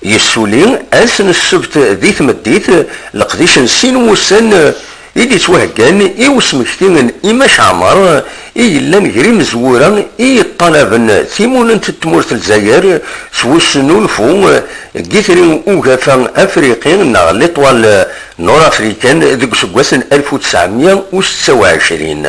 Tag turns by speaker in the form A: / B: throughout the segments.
A: يسولي أسن السبت ذي ثمديت لقديش نسين وسن إيدي توهقان وسمكتين إماش عمر إلا غير مزورا طلبا ثيمون تتمورت الجزائر سوسنو الفو كيثري وقفا أفريقيا نغلي طوال نور أفريكان ذيك سكواس 1926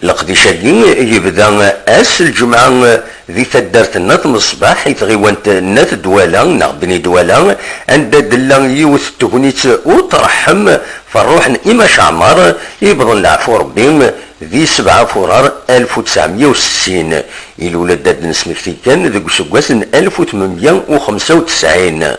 A: لقديشاكي يبدا أس الجمعة ذي تدارت النات من الصباح حيث غيوانت النات دوالا بني دوالا عند دلا يوث التهنيت وترحم فالروح إماش عمار يبضن العفو ربي ذي 7 فبراير 1960 الولاد داد نسمكتي كان ذيك سكواس 1895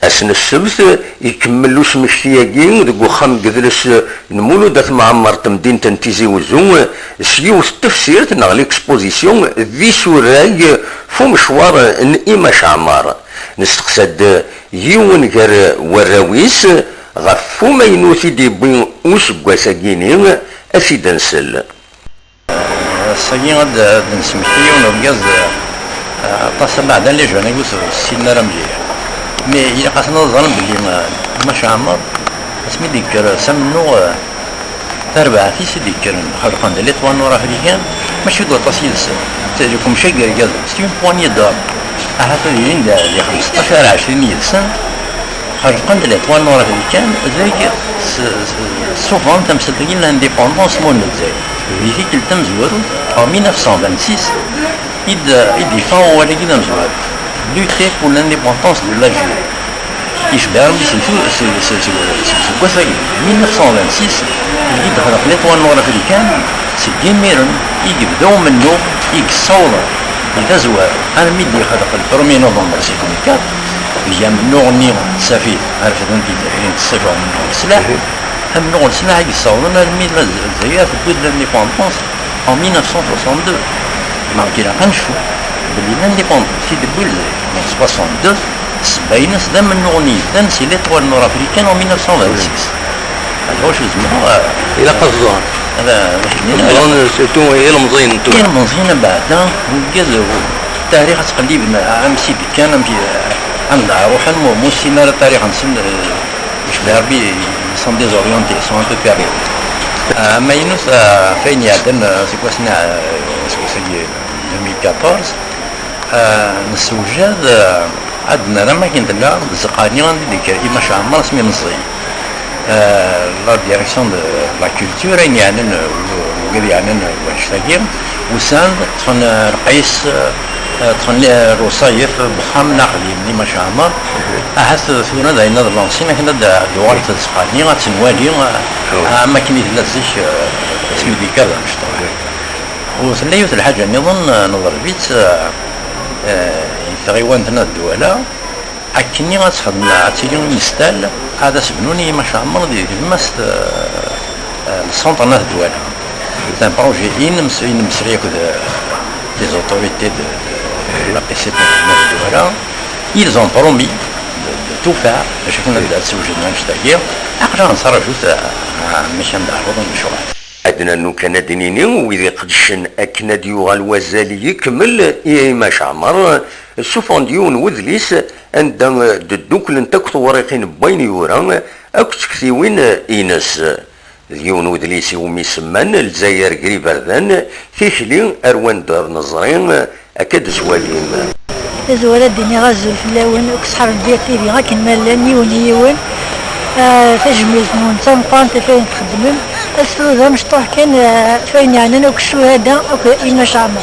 A: أسن السبت يكملوا سمكتياكي ذيك وخام قدرس نمولو دات معمر تمدين تنتيزي وزون سيوث التفسير تنغ ليكسبوزيسيون ذي سوراي فو مشوار إماش عمار نستقصد يون غير وراويس غفو ما ينوثي ديبين وسكواساكيني أسيد نسل
B: الساقين غاد نسمكتي ونبقاز تصل بعدا لي جوانا يقول سيدنا رمجي مي إلا قاسنا نظن بلي ماش عمر اسمي ديكر سمنو تربع في سيديكر خلقان دي ليطوان نور أفريكان ماشي دو تصيل تجيكم شاقر قاز ستيون بواني دار أحطا ديين دا 15-20 يلسن خلقان دي ليطوان نور أفريكان ذاك سوفان تمثلين لانديبوندونس مون الجزائر في كل تمزور en 1926 il défend ولا كده مزور lutter pour l'indépendance de l'Algérie. يشبه c'est quoi ça 1926 يدخل ليطوان نور أفريكان سجين ميرن يبداو منه يكسوضا يتزوار أنا ميدي خلق البرومي نوفمبر 54 يجي منو غني سفير عرفت انت تحرين السفر من السلاح هم نوع السلاح يصورنا الميل الجزائر في البلد لانديبوندونس en 1962 ما كنا كنشوفوا بلي لانديبوندونس في البلد en 62 سباينس دا من نغني دانسي ليطوال نور افريكان en 1926 هذا واش زعما
A: إلى قصدون
B: هذا
A: قصدون سيرتو هي المزين انتو
B: هي المزين بعدا وكذا التاريخ تقليب عام سيدي كان في عند روحا موسينا التاريخ نسن يشبه ربي sont désorientés, ils sont un peu perdus. Mais nous, فين يعدنا سيكواسنا سي 2014 نسوجد عندنا لما كنت لا زقاني غندي ديك إماش عمر اسمي مصري لا ديريكسيون دو لا كولتور يعني وقال يعني واش وسان تخن رئيس تخن روسايف بخام نقلي من إماش عمر أحس ثونا داينا لانسينا كنا دوارة الزقاني غتنوالي ما كنيت لازيش اسمي ديكا نشطر وثنيوث الحاجة نظن نظر بيت يتغيوانتنا الدولة أكني غتخدم عتيلين مستال هذا سبنوني ما شاء الله ديال المست السونتر ناس الدولة c'est un projet مسري كذا des autorités de la PC de Douala ils ont promis de tout faire باش كنا نبدا سوجنا نشتاقير أقدر نصرفوا مش ندعرضوا المشروع
A: عندنا انه كان دينيني وإذا قدشن أكنا ديوغا الوزالي يكمل إماش عمر السوفان ديون وذليس عند دوك لنتكتو وريقين بين يورا أكو تكثيوين إيناس ديون وذليس يومي سمان الجزائر قريب أردان تيشلي أروان دار نظرين أكاد زوالين
C: زوالات ديني غزو الفلاون وكسحر الديرتيري غاكن مالان يون تجميل نونتا نقوان تفاين تخدمم السلوذة مشطوح كان فاين يعني وك الشهداء وك إماش عمر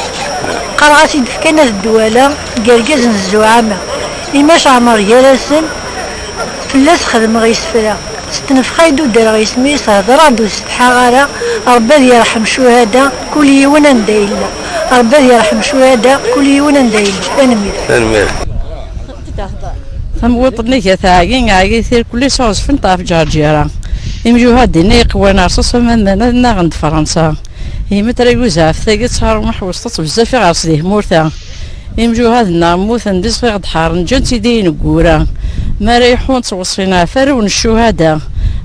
C: قرعة كانت الدولة قرقز الزعامة إماش عمر يالسن فلاس خدم غيس فلا ستنفخايدو دار غيس ميس هضرا دو ستحاغارا ربي يرحم شهداء كل يونا ندايلا ربي يرحم شهداء كل يونا ندايلا
A: تنمير
D: هم وطني كثاعين عايثير كل صوص في نطاف جارجيرا يمجو هادينا يقوانا رصاص من عند فرنسا يمتري وزاف ثاقت صار محوسطة بزاف غارصديه مورتا يمجو هادنا موثا ندز غد حارن جنتي دين قورا ما ريحون توصفينا فرون الشهداء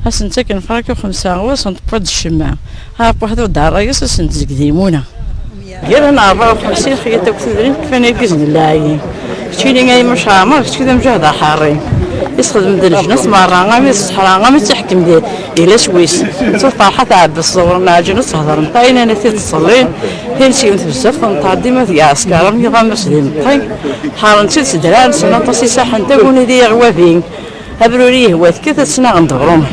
D: هسن تاكن فراكو 5 وسنت بود الشمع ها بوحدو دار رايس سنت زقديمونا غير انا عرف مسير خيتك تدرين كيفاش بإذن الله كتيني غاي مش عامر كذا مجهد حارين يستخدم الجنس مرة غامي الصحراء غامي تحكم دي إلى سويس صراحة تعب الصور ناجنس هذا نطاين أنا تتصلين هين شيء مثل الزف نطادي ما في عسكر مي غامس دي نطاين حارن تيت دران سنة تصي ساحن تقول دي غوابين هبروريه وثكت سنة غندغرون